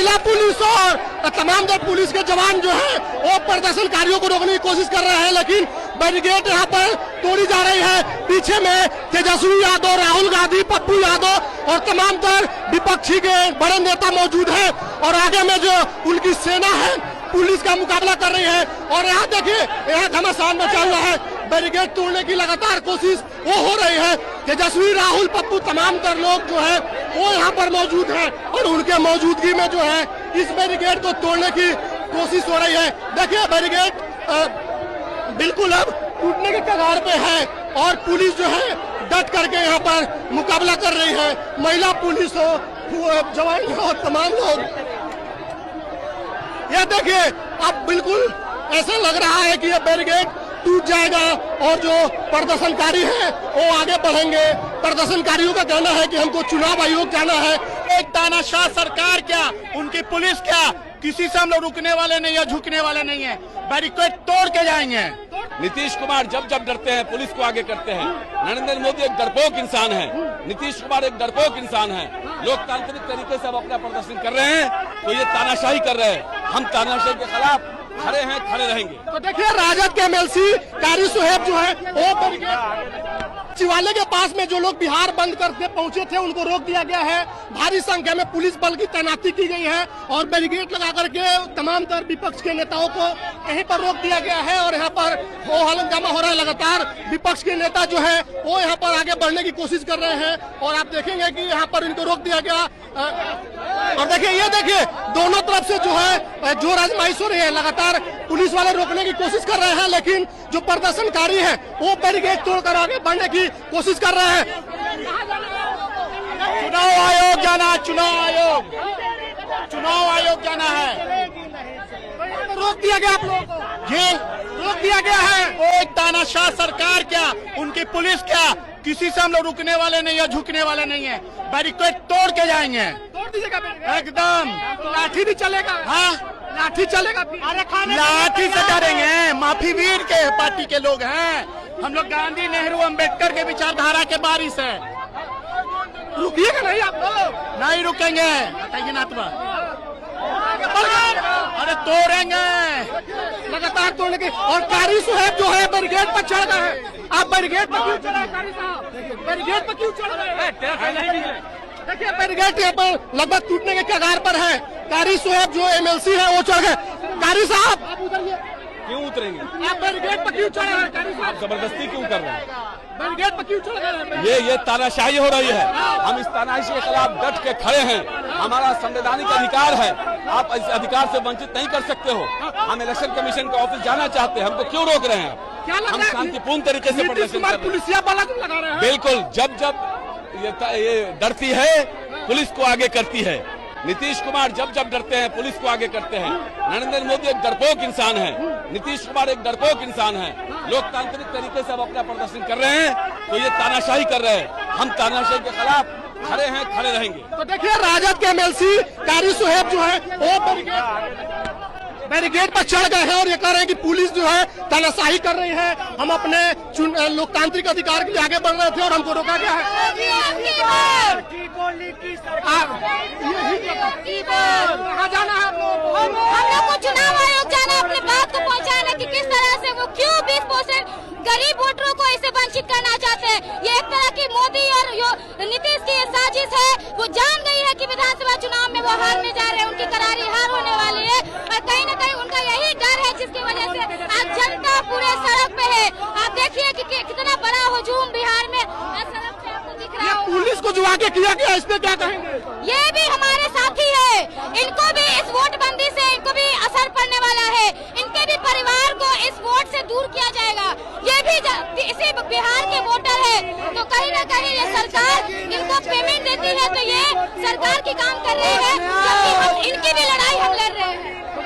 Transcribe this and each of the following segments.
महिला पुलिस और तमाम दर पुलिस के जवान जो है वो प्रदर्शनकारियों को रोकने की कोशिश कर रहे हैं, लेकिन बैरिकेड यहाँ पर तोड़ी जा रही है। पीछे में तेजस्वी यादव, राहुल गांधी, पप्पू यादव और तमाम तर विपक्षी के बड़े नेता मौजूद हैं और आगे में जो उनकी सेना है पुलिस का मुकाबला कर रही है। और यहाँ देखिए, यहाँ घमासान मचा हुआ है। बैरिकेड तोड़ने की लगातार कोशिश वो हो रही है। तेजस्वी, राहुल, पप्पू तमाम तर लोग जो है वो यहाँ पर मौजूद हैं और उनके मौजूदगी में जो है इस बैरिकेड को तोड़ने की कोशिश हो रही है। देखिए, बैरिकेड बिल्कुल अब टूटने के कगार पे है और पुलिस जो है डट करके यहाँ पर मुकाबला कर रही है। महिला पुलिस हो, जवान हो और तमाम लोग। ये देखिए, अब बिल्कुल ऐसा लग रहा है कि ये बैरिकेड टूट जाएगा और जो प्रदर्शनकारी है वो आगे बढ़ेंगे। प्रदर्शनकारियों का कहना है कि हमको चुनाव आयोग जाना है। एक तानाशाह सरकार क्या, उनकी पुलिस क्या, किसी से हम लोग रुकने वाले नहीं है, झुकने वाले नहीं है। बैरिकेड तोड़ के जाएंगे। नीतीश कुमार जब जब डरते हैं पुलिस को आगे करते हैं। नरेंद्र मोदी एक डरपोक इंसान है, नीतीश कुमार एक डरपोक इंसान है। लोकतांत्रिक तरीके से अब अपना प्रदर्शन कर रहे हैं तो ये तानाशाही कर रहे हैं। हम तानाशाही के खिलाफ खड़े हैं, खड़े रहेंगे। तो देखिए, राजद के एमएलसी कारी सुहेब जो है वो शिवालय के पास में जो लोग बिहार बंद करके पहुंचे थे उनको रोक दिया गया है। भारी संख्या में पुलिस बल की तैनाती की गई है और बैरिकेड लगा करके तमाम तर विपक्ष के नेताओं को यहीं पर रोक दिया गया है और यहाँ पर वो हंगामा हो रहा है। लगातार विपक्ष के नेता जो है वो यहाँ पर आगे बढ़ने की कोशिश कर रहे हैं और आप देखेंगे कि यहाँ पर इनको रोक दिया गया। और देखिए, ये देखिए, दोनों तरफ से जो है जोर आजमाइश हो रही है। लगातार पुलिस वाले रोकने की कोशिश कर रहे हैं, लेकिन जो प्रदर्शनकारी है वो बैरिकेड तोड़कर आगे बढ़ने की कोशिश कर रहे हैं। चुनाव आयोग जाना, चुनाव आयोग जाना है। रोक दिया गया आप लोगों को जी, रोक दिया गया है। वो एक तानाशाह सरकार क्या, उनकी पुलिस क्या, किसी से हम लोग रुकने वाले नहीं है, झुकने वाले नहीं है। बैरिकेड तोड़ के जाएंगे। तोड़ दीजिएगा एकदम। लाठी भी चलेगा? हाँ, लाठी चलेगा। लाठी से डरेंगे? माफी वीर के पार्टी के लोग हैं हम लोग। गांधी, नेहरू, अंबेडकर के विचारधारा के बारिश है। रुकिएगा नहीं आप लोग? नहीं रुकेंगे। बताइए ना तुम्हारा। अरे तोड़ेंगे, लगातार तोड़ने के। और कारी सुहेब जो है बैरिकेड पर चढ़ गए हैं। आप बैरिकेड पर क्यों चढ़े कारी साहब? बैरिकेड पर क्यों चढ़ गए? देखिए, बैरिकेड यहाँ पर लगभग टूटने के कगार पर है। कारी सुहेब जो एमएलसी है वो चढ़ गए। कारी साहब आप उतरिए। क्यों उतरेंगे? आप बैरिकेड पर क्यों चढ़े हैं कारी साहब? जबरदस्ती क्यों कर रहे हैं? बैरिकेड पर क्यों चढ़ गए? ये तानाशाही हो रही है। हम इस तानाशाही के खिलाफ डट के खड़े हैं। हमारा संवैधानिक अधिकार है, आप इस अधिकार से वंचित नहीं कर सकते हो। हम इलेक्शन कमीशन के ऑफिस जाना चाहते हैं, हमको क्यों रोक रहे हैं? हम शांतिपूर्ण तरीके से प्रदर्शन कर रहे हैं। पुलिसिया बल लगा रहे हैं। बिल्कुल, जब जब ये डरती है पुलिस को आगे करती है। नीतीश कुमार जब जब डरते हैं पुलिस को आगे करते हैं। नरेंद्र मोदी एक डरपोक इंसान है, नीतीश कुमार एक डरपोक इंसान है। लोकतांत्रिक तरीके से अब अपना प्रदर्शन कर रहे हैं तो ये तानाशाही कर रहे हैं। हम तानाशाही के खिलाफ खड़े हैं, खड़े रहेंगे। तो देखिए, राजद के एमएलसी कारी सुहेब जो है वो बैरिकेड पर चढ़ गए हैं और ये कह रहे हैं कि पुलिस जो है तानाशाही कर रही है। हम अपने लोकतांत्रिक अधिकार के लिए आगे बढ़ रहे थे और हमको रोका गया है। कहाँ जाना है? हम लोग को चुनाव आयोग जाना, अपने बात को पहुंचाना कि किस तरह से वो क्यों 20% गरीब वोटरों को इसे वंचित करना चाहते हैं। ये एक तरह की मोदी और नीतीश की साजिश है। वो जान गई है कि विधानसभा चुनाव में वो हारने जा रहे हैं, उनकी करारी हार होने वाली है और कहीं न कहीं उनका यही डर है जिसकी वजह से आज जनता पूरे सड़क पे है। आप देखिए कि कितना बड़ा हुजूम बिहार में सड़क पे आपको दिख रहा है। पुलिस को जो आगे किया गया इस पे क्या कहेंगे? ये भी हमारे साथी है, इनको भी इस वोटबंदी से इनको भी असर पड़ने वाला है। इनके भी परिवार को इस वोट से दूर किया जाएगा। ये भी इसी बिहार के वोटर है, तो कहीं न कहीं ये सरकार इनको पेमेंट देती है तो ये सरकार की काम कर रहे हैं, जबकि हम इनकी भी लड़ाई हम लड़ रहे हैं।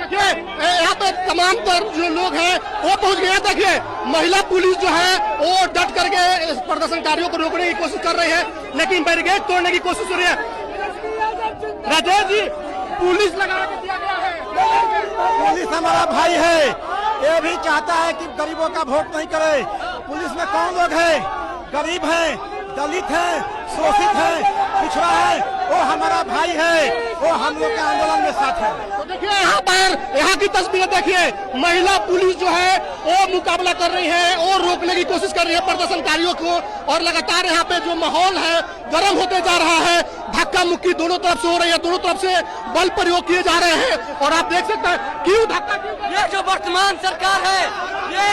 देखिए, यहाँ पे तमाम जो लोग हैं वो पहुँच गए। देखिए, महिला पुलिस जो है वो डट करके इस प्रदर्शनकारियों को रोकने की कोशिश कर रही है, लेकिन बैरिकेड तोड़ने की कोशिश हो रही है। राजेश जी, पुलिस लगा के दिया गया है। पुलिस हमारा भाई है, ये भी चाहता है कि गरीबों का वोट नहीं करे। पुलिस में कौन लोग हैं? गरीब हैं, दलित हैं, शोषित हैं, पिछड़ा है, वो हमारा भाई है, वो हम लोग के आंदोलन में साथ है। तो देखिए यहाँ पर, यहाँ की तस्वीरें देखिए, महिला पुलिस जो है वो मुकाबला कर रही है और रोकने की कोशिश कर रही है प्रदर्शनकारियों को, और लगातार यहाँ पे जो माहौल है गर्म होते जा रहा है। धक्का मुक्की दोनों तरफ से हो रही है, दोनों तरफ से बल प्रयोग किए जा रहे हैं, और आप देख सकते हैं क्यों धक्का। ये जो वर्तमान सरकार है ये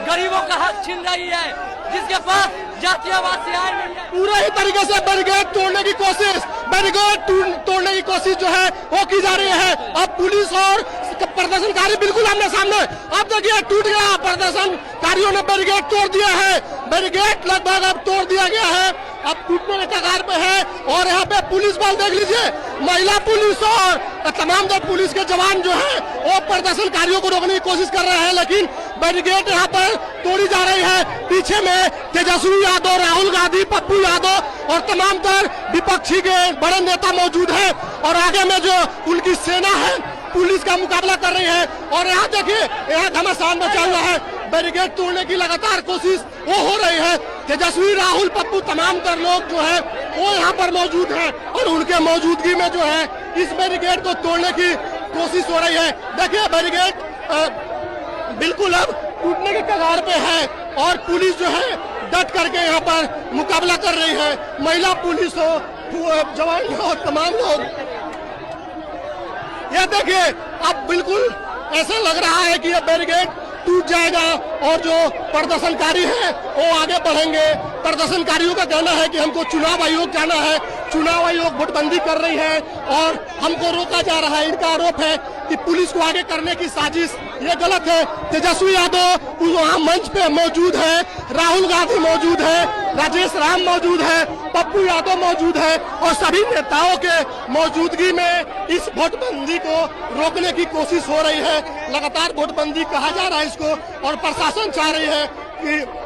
गरीबों का हक छीन रही है, जिसके पास जातीयवाद से आए नहीं है। पूरे ही तरीके से बैरिकेड तोड़ने की कोशिश, बैरिकेड तोड़ने की कोशिश जो है वो की जा रही है। अब पुलिस और प्रदर्शनकारी बिल्कुल आमने सामने। अब देखिए टूट गया, प्रदर्शनकारियों ने बैरिकेड तोड़ दिया है, बैरिकेड लगभग अब तोड़ दिया गया है, अब टूटने के कगार पे है। और यहाँ पे पुलिस बल देख लीजिए, महिला पुलिस और तमाम दर पुलिस के जवान जो है वो प्रदर्शनकारियों को रोकने की कोशिश कर रहे हैं, लेकिन बैरिकेड यहाँ पर तोड़ी जा रही है। पीछे में तेजस्वी यादव, राहुल गांधी, पप्पू यादव और तमाम तर विपक्षी के बड़े नेता मौजूद हैं, और आगे में जो उनकी सेना है पुलिस का मुकाबला कर रही है। और यहाँ देखिए, यहाँ घमासान मचा हुआ है, बैरिकेड तोड़ने की लगातार कोशिश वो हो रही है। तेजस्वी, राहुल, पप्पू तमाम तर लोग जो है वो यहाँ पर मौजूद हैं, और उनके मौजूदगी में जो है इस बैरिकेड को तोड़ने की कोशिश हो रही है। देखिए बैरिकेड बिल्कुल अब टूटने के कगार पे है, और पुलिस जो है डट करके यहाँ पर मुकाबला कर रही है। महिला पुलिस हो, जवान हो, तमाम लोग। ये देखिए अब बिल्कुल ऐसा लग रहा है कि ये बैरिकेड टूट जाएगा और जो प्रदर्शनकारी हैं वो आगे बढ़ेंगे। प्रदर्शनकारियों का कहना है कि हमको चुनाव आयोग जाना है, चुनाव आयोग वोटबंदी कर रही है और हमको रोका जा रहा है। इनका आरोप है कि पुलिस को आगे करने की साजिश, ये गलत है। तेजस्वी यादव वहाँ मंच पे मौजूद है, राहुल गांधी मौजूद है, राजेश राम मौजूद है, पप्पू यादव मौजूद है, और सभी नेताओं के मौजूदगी में इस वोटबंदी को रोकने की कोशिश हो रही है। लगातार वोटबंदी कहा जा रहा है इसको, और प्रशासन चाह रही है कि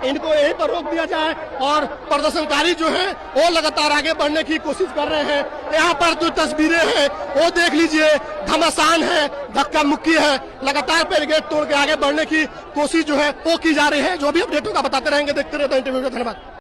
इनको यहीं पर रोक दिया जाए, और प्रदर्शनकारी जो है वो लगातार आगे बढ़ने की कोशिश कर रहे हैं। यहाँ पर जो तस्वीरें हैं वो देख लीजिए, घमासान है, धक्का मुक्की है, लगातार बैरिकेड तोड़ के आगे बढ़ने की कोशिश जो है वो की जा रही है। जो भी अपडेट होगा बताते रहेंगे, देखते रहते हैं इंटरव्यू। धन्यवाद।